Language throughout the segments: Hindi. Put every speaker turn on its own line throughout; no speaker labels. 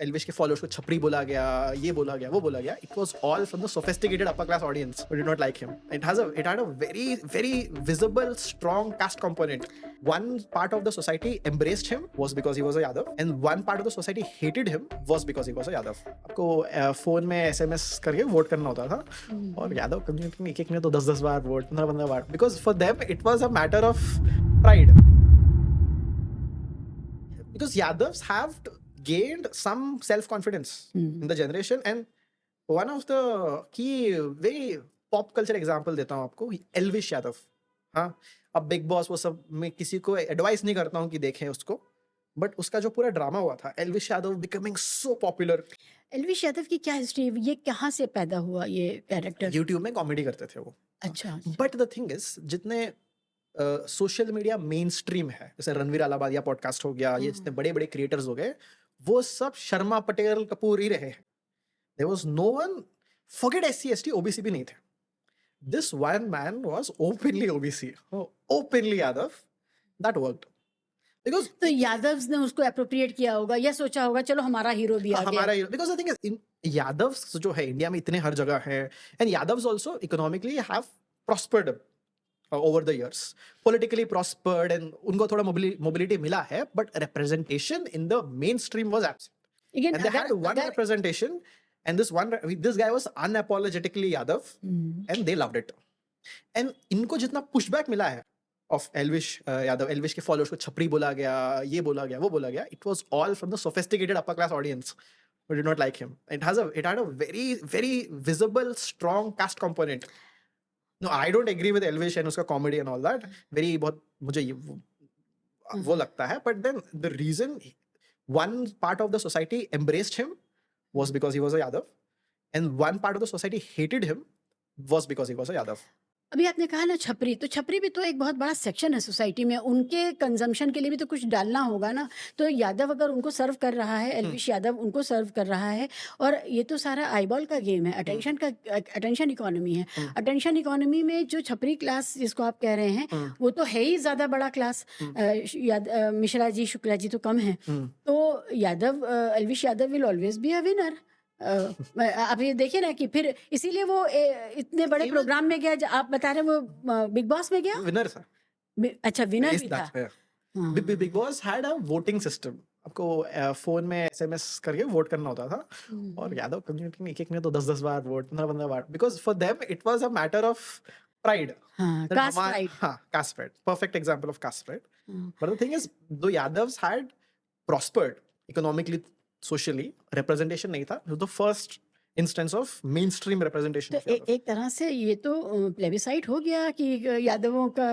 एल्विश के फॉलोअर्स को छपरी बोला गया, ये बोला गया, वो बोला गया. It was all from the sophisticated upper class audience who did not like him. It had a very visible strong caste component. One part of the society embraced him was because he was a Yadav, and one part of the society hated him was because he was a Yadav. आपको फोन में SMS करके वोट करना होता था, और यादव कम्युनिटी में एक में तो 10-10 बार वोट, 15-15 बार, because for them it was a matter of pride. Because Yadavs have gained some self-confidence in the generation, and one of the key very pop culture example देता हूँ आपको, एल्विश यादव. हाँ, अब बिग बॉस वो सब मैं किसी को एडवाइस नहीं करता हूँ कि देखें उसको, बट उसका जो पूरा ड्रामा हुआ था, Elvish Yadav becoming so popular.
Elvish Yadav की क्या हिस्ट्री, ये कहाँ से पैदा हुआ ये कैरेक्टर?
यूट्यूब में कॉमेडी करते थे वो.
अच्छा.
बट द थिंग इज, जितने सोशल मीडिया मेन स्ट्रीम है, जैसे रणवीर अलाहाबादिया पॉडकास्ट हो गया, ये जितने बड़े बड़े क्रिएटर्स हो गए, वो सब शर्मा पटेल कपूर ही रहे. There was no one, forget SC ST OBC भी नहीं थे. This one man was openly OBC, openly Yadav. That worked because
तो यादव्स ने उसको अप्रोप्रिएट किया होगा या सोचा होगा चलो हमारा हीरो भी आ गया.
हमारा, बिकॉज द थिंग इज, इन यादव्स जो है इंडिया में इतने हर जगह है, and Yadavs also economically have prospered over the years, politically prospered, and उनको थोड़ा mobility मिला है, but representation in the mainstream was absent.
Again,
And they had one representation, and this guy was unapologetically Yadav, and they loved it. And इनको जितना pushback मिला है of Elvish Yadav, Elvish के followers को छपरी बोला गया, ये बोला गया, वो बोला गया, it was all from the sophisticated upper class audience who did not like him. It had a very visible strong caste component. No, I don't agree with Elvish and उसका comedy and all that. बहुत मुझे वो लगता है. But then the reason one part of the society embraced him was because he was a Yadav, and one part of the society hated him was because he was a Yadav.
अभी आपने कहा ना छपरी, तो छपरी भी तो एक बहुत बड़ा सेक्शन है सोसाइटी में, उनके कंजम्पशन के लिए भी तो कुछ डालना होगा ना. तो यादव अगर उनको सर्व कर रहा है, एल्विश यादव उनको सर्व कर रहा है, और ये तो सारा आईबॉल का गेम है, अटेंशन इकोनॉमी है. अटेंशन इकोनॉमी में जो छपरी क्लास जिसको आप कह रहे हैं, वो तो है ही ज्यादा बड़ा क्लास. मिश्रा जी, शुक्ला जी तो कम है. तो Elvish Yadav will always be a winner. आप ये देखिए ना कि फिर इसीलिए वो इतने बड़े प्रोग्राम में गया. आप बता रहे वो बिग बॉस में गया,
विनर था.
अच्छा विनर भी था.
Big boss had a voting system. आपको फोन में SMS करके वोट करना होता था, और यादव कम्युनिटी में एक में तो 10-10 बार वोट, 15-15 बार, because for them it was a matter of pride.
Caste pride.
Caste pride, perfect example of caste pride. But the thing is, though Yadavs had prospered economically, socially, representation नहीं था. It was the first instance of mainstream representation
तो
of Yadav.
एक तरह से ये तो प्लेबिसाइट हो गया कि यादवों का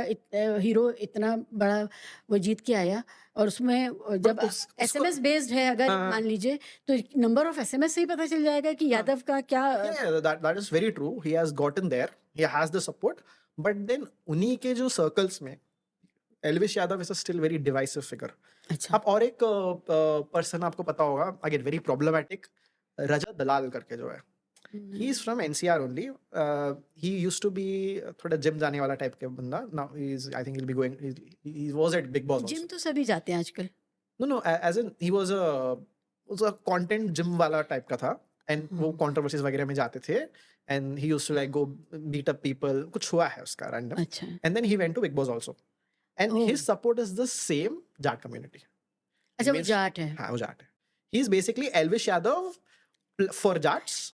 हीरो इतना बड़ा वो जीत के आया, और उसमें जब SMS बेस्ड है, अगर मान लीजिए, तो नंबर ऑफ SMS से ही पता चल जाएगा कि यादव का क्या.
Yeah, that is very true. He has gotten there. He has the support. But then उन्हीं के जो circles में Elvish Yadav is a still very divisive figure.
अच्छा.
आप और एक पर्सन आपको पता होगा, again very problematic, Rajat Dalal करके जो है. He is from NCR only. He used to be थोड़ा जिम जाने वाला टाइप के बंदा. Now he is, I think he will be going, he was at Bigg Boss.
Gym तो सभी जाते हैं आजकल.
No, as in he was a content gym वाला टाइप का था, एंड वो कंट्रोवर्सीज वगैरह में जाते थे, and he used to like go beat up people. कुछ हुआ है उसका रैंडम.
अच्छा.
And then he went to Bigg Boss also, and his support is the same Jat community.
अच्छा, वो जाट है.
हाँ, वो जाट है. He is basically Elvish Yadav for Jats